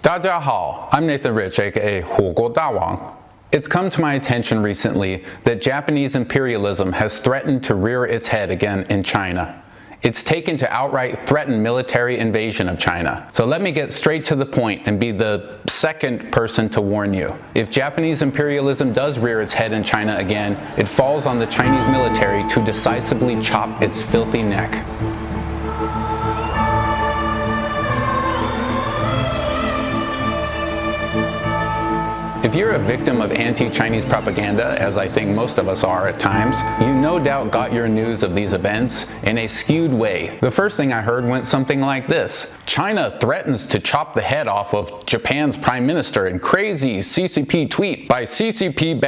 大家好, I'm Nathan Rich, aka 火锅大王. It's come to my attention recently that Japanese imperialism has threatened to rear its head again in China. It's taken to outright threaten military invasion of China. So let me get straight to the point and be the second person to warn you. If Japanese imperialism does rear its head in China again, it falls on the Chinese military to decisively chop its filthy neck. If you're a victim of anti-Chinese propaganda, as I think most of us are at times, you no doubt got your news of these events in a skewed way. The first thing I heard went something like this: China threatens to chop the head off of Japan's prime minister in crazy CCP tweet by CCP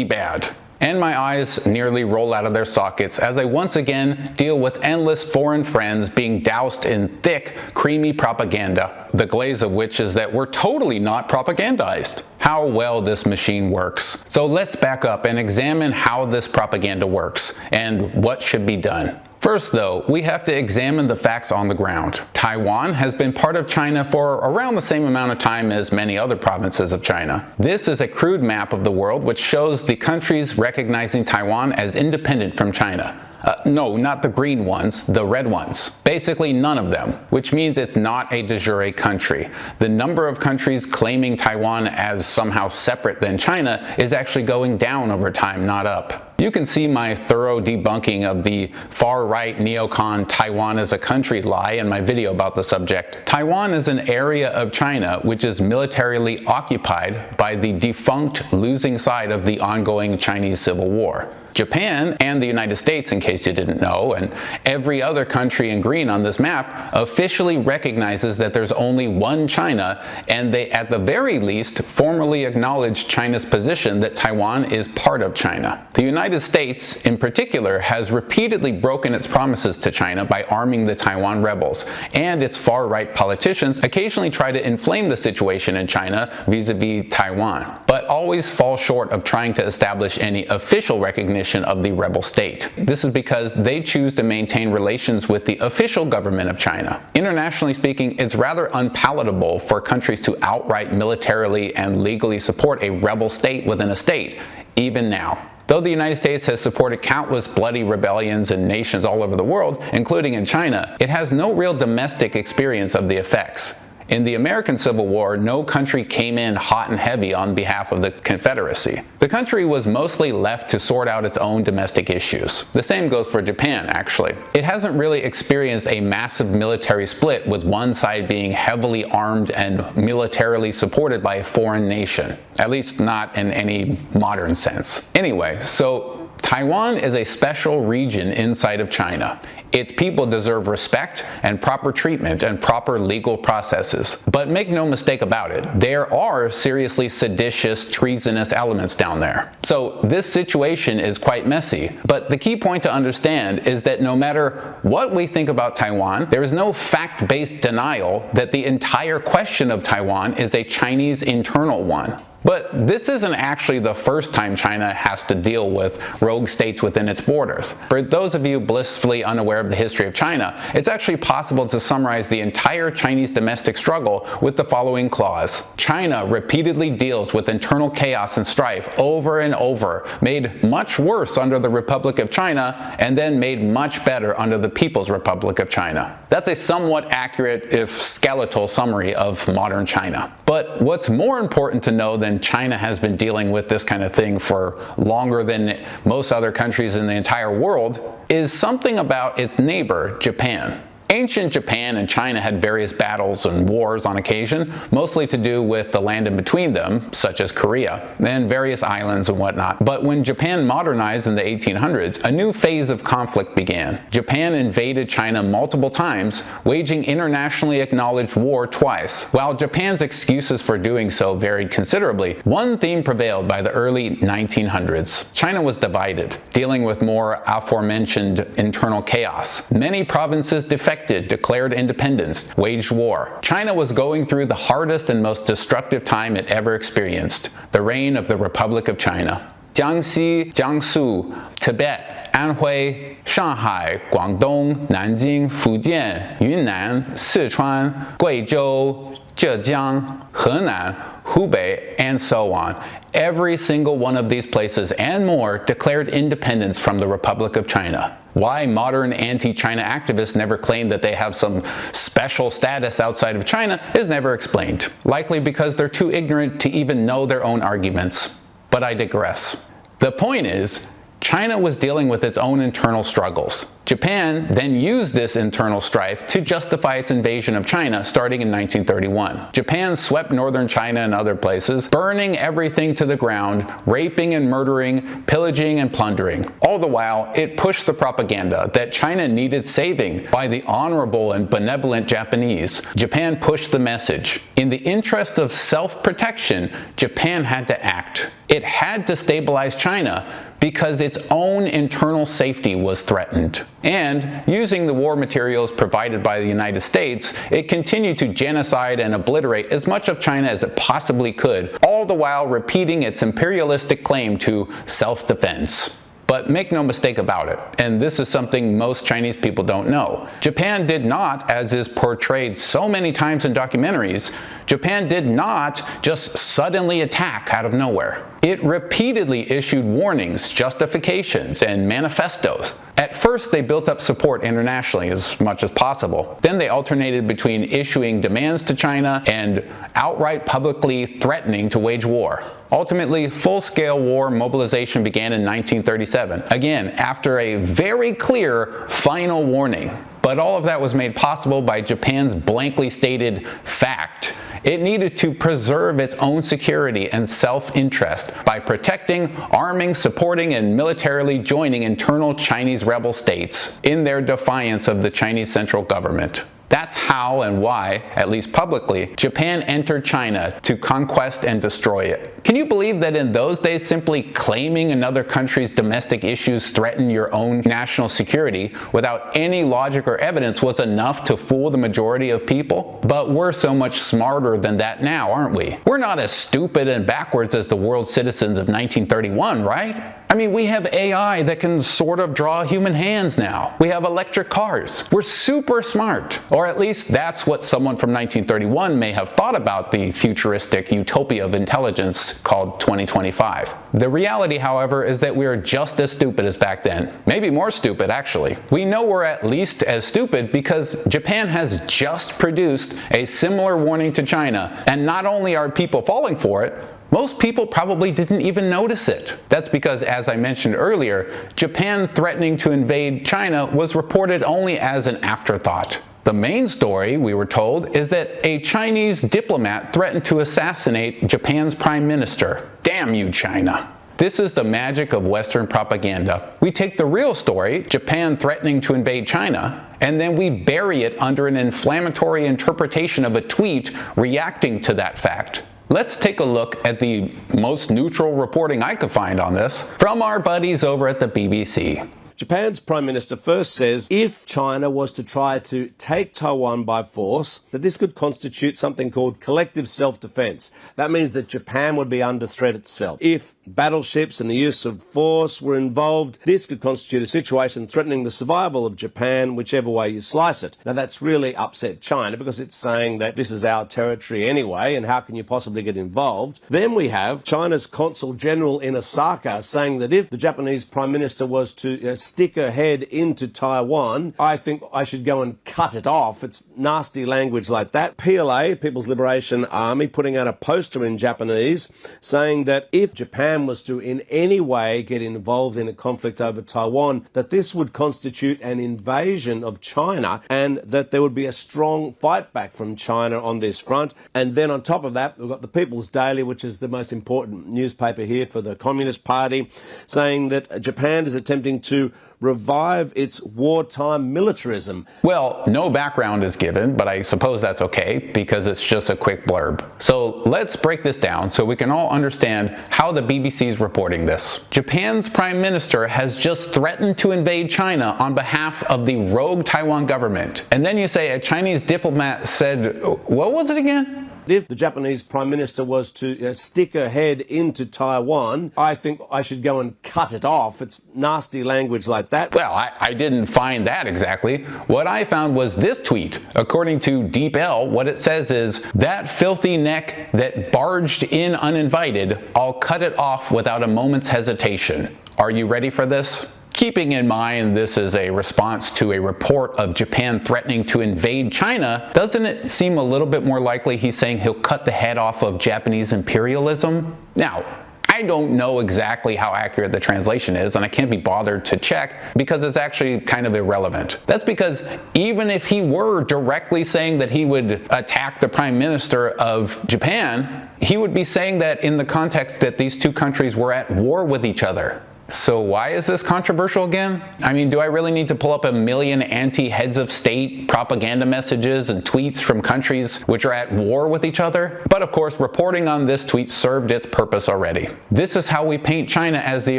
bad. And my eyes nearly roll out of their sockets as I once again deal with endless foreign friends being doused in thick, creamy propaganda, the glaze of which is that we're totally not propagandized. How well this machine works. So let's back up and examine how this propaganda works and what should be done. First though, we have to examine the facts on the ground. Taiwan has been part of China for around the same amount of time as many other provinces of China. This is a crude map of the world which shows the countries recognizing Taiwan as independent from China. No, not the green ones, the red ones. Basically none of them, which means it's not a de jure country. The number of countries claiming Taiwan as somehow separate than China is actually going down over time, not up. You can see my thorough debunking of the far-right neocon Taiwan as a country lie in my video about the subject. Taiwan is an area of China which is militarily occupied by the defunct losing side of the ongoing Chinese Civil War. Japan and the United States, in case you didn't know, and every other country in green on this map officially recognizes that there's only one China, and they at the very least formally acknowledge China's position that Taiwan is part of China. The United States, in particular, has repeatedly broken its promises to China by arming the Taiwan rebels, and its far-right politicians occasionally try to inflame the situation in China vis-a-vis Taiwan, but always fall short of trying to establish any official recognition of the rebel state. This is because they choose to maintain relations with the official government of China. Internationally speaking, it's rather unpalatable for countries to outright militarily and legally support a rebel state within a state, even now. Though the United States has supported countless bloody rebellions in nations all over the world, including in China, it has no real domestic experience of the effects. In the American Civil War, no country came in hot and heavy on behalf of the Confederacy. The country was mostly left to sort out its own domestic issues. The same goes for Japan, actually. It hasn't really experienced a massive military split with one side being heavily armed and militarily supported by a foreign nation, at least not in any modern sense. Anyway, so Taiwan is a special region inside of China. Its people deserve respect and proper treatment and proper legal processes. But make no mistake about it, there are seriously seditious, treasonous elements down there. So this situation is quite messy. But the key point to understand is that no matter what we think about Taiwan, there is no fact-based denial that the entire question of Taiwan is a Chinese internal one. But this isn't actually the first time China has to deal with rogue states within its borders. For those of you blissfully unaware of the history of China, it's actually possible to summarize the entire Chinese domestic struggle with the following clause. China repeatedly deals with internal chaos and strife over and over, made much worse under the Republic of China, and then made much better under the People's Republic of China. That's a somewhat accurate, if skeletal, summary of modern China. But what's more important to know than China has been dealing with this kind of thing for longer than most other countries in the entire world is something about its neighbor, Japan. Ancient Japan and China had various battles and wars on occasion, mostly to do with the land in between them, such as Korea, and various islands and whatnot. But when Japan modernized in the 1800s, a new phase of conflict began. Japan invaded China multiple times, waging internationally acknowledged war twice. While Japan's excuses for doing so varied considerably, one theme prevailed by the early 1900s. China was divided, dealing with more aforementioned internal chaos. Many provinces defected, declared independence, waged war. China was going through the hardest and most destructive time it ever experienced, the reign of the Republic of China. Jiangxi, Jiangsu, Tibet, Anhui, Shanghai, Guangdong, Nanjing, Fujian, Yunnan, Sichuan, Guizhou, Zhejiang, Henan, Hubei, and so on. Every single one of these places and more declared independence from the Republic of China. Why modern anti-China activists never claim that they have some special status outside of China is never explained. Likely because they're too ignorant to even know their own arguments. But I digress. The point is, China was dealing with its own internal struggles. Japan then used this internal strife to justify its invasion of China starting in 1931. Japan swept northern China and other places, burning everything to the ground, raping and murdering, pillaging and plundering. All the while, it pushed the propaganda that China needed saving by the honorable and benevolent Japanese. Japan pushed the message. In the interest of self-protection, Japan had to act. It had to stabilize China because its own internal safety was threatened. And, using the war materials provided by the United States, it continued to genocide and obliterate as much of China as it possibly could, all the while repeating its imperialistic claim to self-defense. But make no mistake about it, and this is something most Chinese people don't know. Japan did not, as is portrayed so many times in documentaries, Japan did not just suddenly attack out of nowhere. It repeatedly issued warnings, justifications, and manifestos. At first, they built up support internationally as much as possible. Then they alternated between issuing demands to China and outright publicly threatening to wage war. Ultimately, full-scale war mobilization began in 1937, again after a very clear final warning. But all of that was made possible by Japan's blankly stated fact. It needed to preserve its own security and self-interest by protecting, arming, supporting, and militarily joining internal Chinese rebel states in their defiance of the Chinese central government. That's how and why, at least publicly, Japan entered China to conquest and destroy it. Can you believe that in those days simply claiming another country's domestic issues threaten your own national security without any logic or evidence was enough to fool the majority of people? But we're so much smarter than that now, aren't we? We're not as stupid and backwards as the world citizens of 1931, right? I mean, we have AI that can sort of draw human hands now. We have electric cars. We're super smart. Or at least that's what someone from 1931 may have thought about the futuristic utopia of intelligence called 2025. The reality, however, is that we are just as stupid as back then. Maybe more stupid, actually. We know we're at least as stupid because Japan has just produced a similar warning to China, and not only are people falling for it, most people probably didn't even notice it. That's because, as I mentioned earlier, Japan threatening to invade China was reported only as an afterthought. The main story, we were told, is that a Chinese diplomat threatened to assassinate Japan's prime minister. Damn you, China. This is the magic of Western propaganda. We take the real story, Japan threatening to invade China, and then we bury it under an inflammatory interpretation of a tweet reacting to that fact. Let's take a look at the most neutral reporting I could find on this from our buddies over at the BBC. Japan's Prime Minister first says if China was to try to take Taiwan by force, that this could constitute something called collective self-defense. That means that Japan would be under threat itself. If battleships and the use of force were involved, this could constitute a situation threatening the survival of Japan, whichever way you slice it. Now, that's really upset China because it's saying that this is our territory anyway, and how can you possibly get involved? Then we have China's Consul General in Osaka saying that if the Japanese Prime Minister was to stick her head into Taiwan, I think I should go and cut it off. It's nasty language like that. PLA, People's Liberation Army, putting out a poster in Japanese saying that if Japan was to in any way get involved in a conflict over Taiwan, that this would constitute an invasion of China and that there would be a strong fight back from China on this front. And then on top of that, we've got the People's Daily, which is the most important newspaper here for the Communist Party, saying that Japan is attempting to revive its wartime militarism. Well, no background is given, but I suppose that's okay because it's just a quick blurb. So let's break this down so we can all understand how the BBC is reporting this. Japan's Prime Minister has just threatened to invade China on behalf of the rogue Taiwan government. And then you say a Chinese diplomat said, what was it again? If the Japanese Prime Minister was to stick her head into Taiwan, I think I should go and cut it off. It's nasty language like that. Well, I didn't find that exactly. What I found was this tweet. According to Deep L, what it says is, "That filthy neck that barged in uninvited, I'll cut it off without a moment's hesitation." Are you ready for this? Keeping in mind this is a response to a report of Japan threatening to invade China, doesn't it seem a little bit more likely he's saying he'll cut the head off of Japanese imperialism? Now, I don't know exactly how accurate the translation is, and I can't be bothered to check because it's actually kind of irrelevant. That's because even if he were directly saying that he would attack the Prime Minister of Japan, he would be saying that in the context that these two countries were at war with each other. So why is this controversial again? I mean, do I really need to pull up a million anti-heads of state propaganda messages and tweets from countries which are at war with each other? But of course, reporting on this tweet served its purpose already. This is how we paint China as the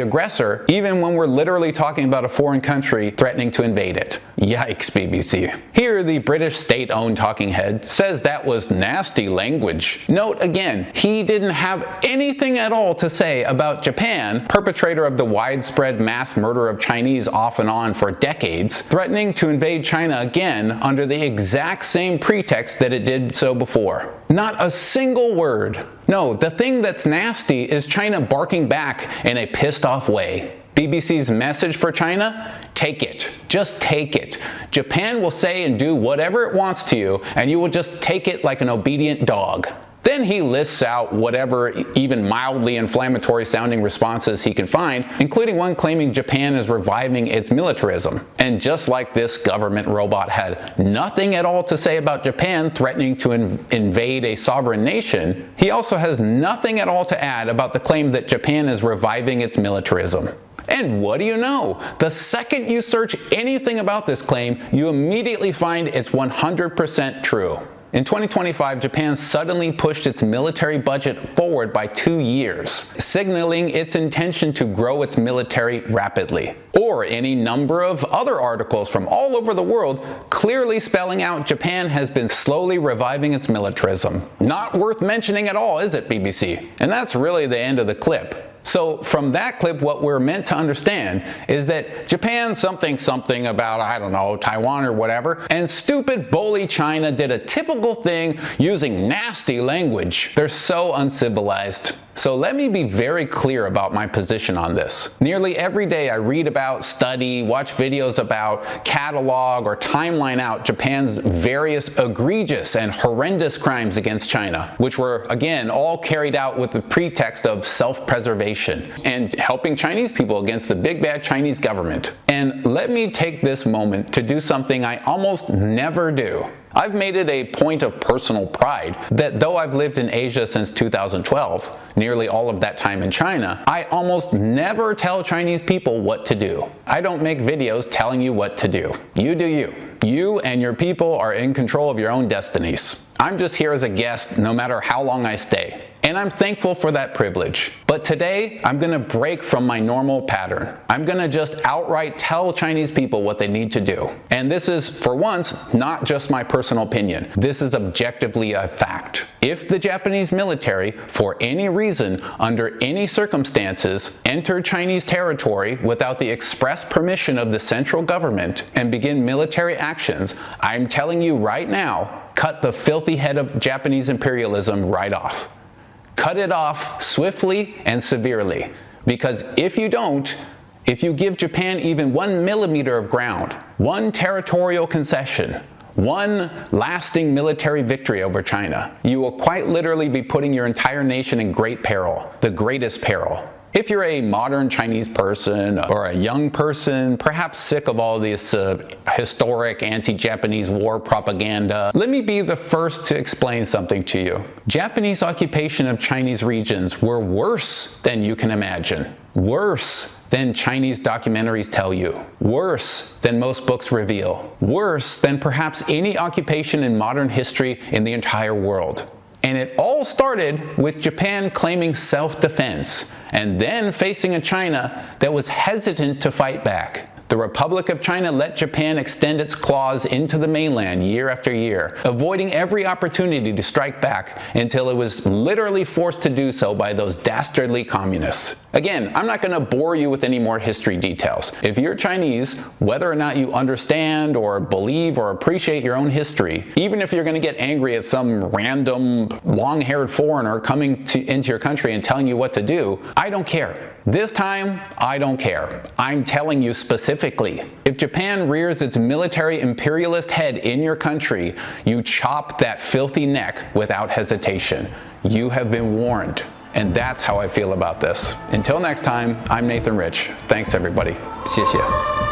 aggressor, even when we're literally talking about a foreign country threatening to invade it. Yikes, BBC. Here, the British state-owned talking head says that was nasty language. Note again, he didn't have anything at all to say about Japan, perpetrator of the widespread mass murder of Chinese off and on for decades, threatening to invade China again under the exact same pretext that it did so before. Not a single word. No, the thing that's nasty is China barking back in a pissed off way. BBC's message for China? Take it. Just take it. Japan will say and do whatever it wants to you, and you will just take it like an obedient dog. Then he lists out whatever even mildly inflammatory sounding responses he can find, including one claiming Japan is reviving its militarism. And just like this government robot had nothing at all to say about Japan threatening to invade a sovereign nation, he also has nothing at all to add about the claim that Japan is reviving its militarism. And what do you know? The second you search anything about this claim, you immediately find it's 100% true. In 2025, Japan suddenly pushed its military budget forward by 2 years, signaling its intention to grow its military rapidly. Or any number of other articles from all over the world clearly spelling out Japan has been slowly reviving its militarism. Not worth mentioning at all, is it, BBC? And that's really the end of the clip. So from that clip, what we're meant to understand is that Japan something about, I don't know, Taiwan or whatever, and stupid bully China did a typical thing using nasty language. They're so uncivilized. So let me be very clear about my position on this. Nearly every day I read about, study, watch videos about, catalog, or timeline out Japan's various egregious and horrendous crimes against China, which were, again, all carried out with the pretext of self-preservation and helping Chinese people against the big bad Chinese government. And let me take this moment to do something I almost never do. I've made it a point of personal pride that though I've lived in Asia since 2012, nearly all of that time in China, I almost never tell Chinese people what to do. I don't make videos telling you what to do. You do you. You and your people are in control of your own destinies. I'm just here as a guest no matter how long I stay. And I'm thankful for that privilege. But today, I'm gonna break from my normal pattern. I'm gonna just outright tell Chinese people what they need to do. And this is, for once, not just my personal opinion. This is objectively a fact. If the Japanese military, for any reason, under any circumstances, enter Chinese territory without the express permission of the central government and begin military actions, I'm telling you right now, cut the filthy head of Japanese imperialism right off. Cut it off swiftly and severely, because if you don't, if you give Japan even 1 millimeter of ground, one territorial concession, one lasting military victory over China, you will quite literally be putting your entire nation in great peril, the greatest peril. If you're a modern Chinese person or a young person, perhaps sick of all this historic anti-Japanese war propaganda, let me be the first to explain something to you. Japanese occupation of Chinese regions were worse than you can imagine. Worse than Chinese documentaries tell you. Worse than most books reveal. Worse than perhaps any occupation in modern history in the entire world. And it all started with Japan claiming self-defense and then facing a China that was hesitant to fight back. The Republic of China let Japan extend its claws into the mainland year after year, avoiding every opportunity to strike back until it was literally forced to do so by those dastardly communists. Again, I'm not going to bore you with any more history details. If you're Chinese, whether or not you understand or believe or appreciate your own history, even if you're going to get angry at some random long-haired foreigner coming into your country and telling you what to do, I don't care. This time, I don't care. I'm telling you specifically. If Japan rears its military imperialist head in your country, you chop that filthy neck without hesitation. You have been warned. And that's how I feel about this. Until next time, I'm Nathan Rich. Thanks everybody. 谢谢.